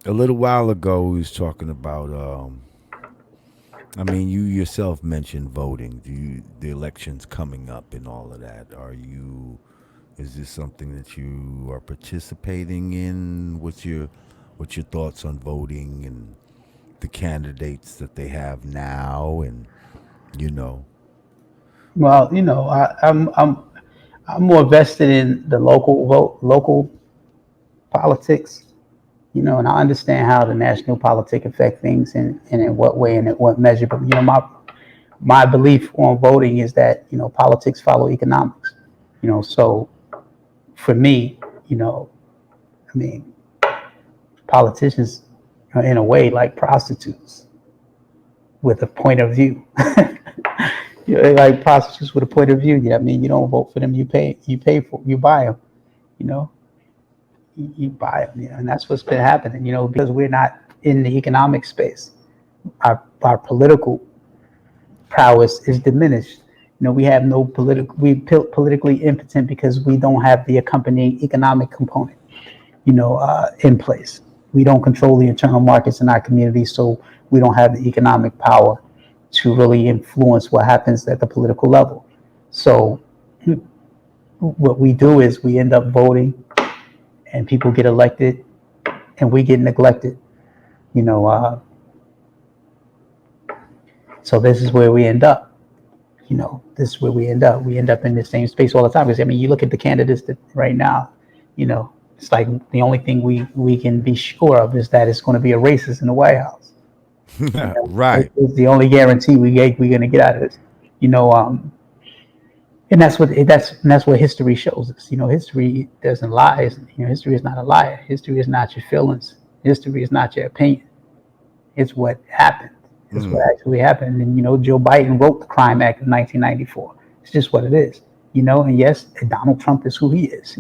A little while ago, we was talking about. I mean, you yourself mentioned voting. The elections coming up and all of that. Are you? Is this something that you are participating in? What's your thoughts on voting and the candidates that they have now? And you know, Well, I'm more vested in the local vote, local politics. And I understand how the national politic affect things and in what way and in what measure. But my belief on voting is that politics follow economics. So for me, I mean, politicians are in a way like prostitutes with a point of view. They're like prostitutes with a point of view. I mean, you don't vote for them. You pay for, you buy them. You know, you buy them. And that's what's been happening. Because we're not in the economic space, our political prowess is diminished. We have no politically impotent because we don't have the accompanying economic component, in place. We don't control the internal markets in our community, so we don't have the economic power to really influence what happens at the political level. So what we do is we end up voting, and people get elected, and we get neglected. You know, uh, so this is where we end up. This is where we end up. We end up in the same space all the time. Because I mean, you look at the candidates that right now. It's like the only thing we can be sure of is that it's going to be a racist in the White House. right? It's the only guarantee we're going to get out of this. You know, um, and that's what history shows us. History doesn't lie. History is not a liar. History is not your feelings. History is not your opinion. It's what happened. It's what Mm. actually happened. And Joe Biden wrote the Crime Act of 1994. It's just what it is. And yes, Donald Trump is who he is.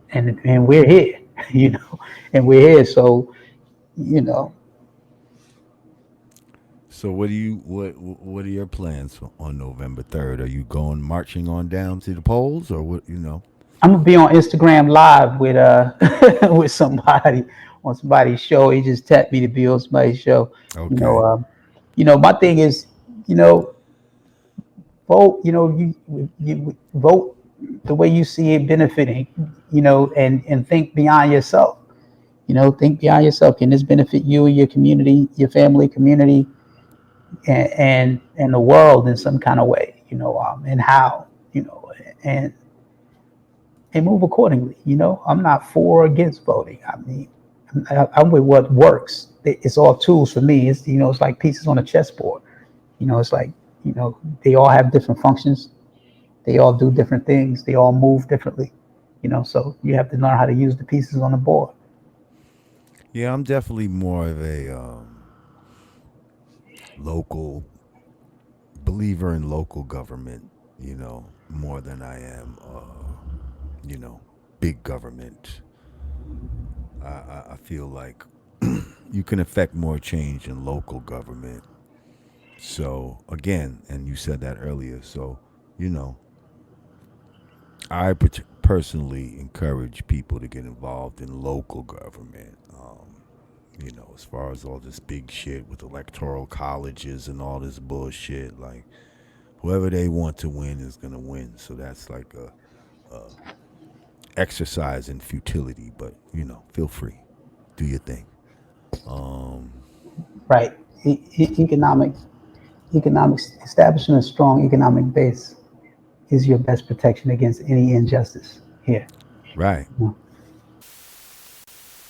And we're here. You know, and we're here. So you know, So what are your plans on November 3rd? Are you going marching on down to the polls, or what? I'm gonna be on Instagram live with with somebody on somebody's show. He just tapped me to be on somebody's show. You know, Okay. um, my thing is, you know, vote. You vote the way you see it benefiting. And think beyond yourself. Think beyond yourself. Can this benefit you and your community, your family, community, and the world in some kind of way? And how? And move accordingly. I'm not for or against voting. I mean, I'm with what works. It's all tools for me. It's like pieces on a chessboard. It's like they all have different functions. They all do different things. They all move differently. So you have to learn how to use the pieces on the board. Yeah, I'm definitely more of a local believer in local government. More than I am, big government. I feel like you can affect more change in local government. So again, and you said that earlier. So you know, I personally encourage people to get involved in local government. As far as all this big shit with electoral colleges and all this bullshit, like whoever they want to win is gonna win. So that's like a exercise in futility. But feel free, do your thing. Um, Right. Economic economics establishing a strong economic base is your best protection against any injustice here. right.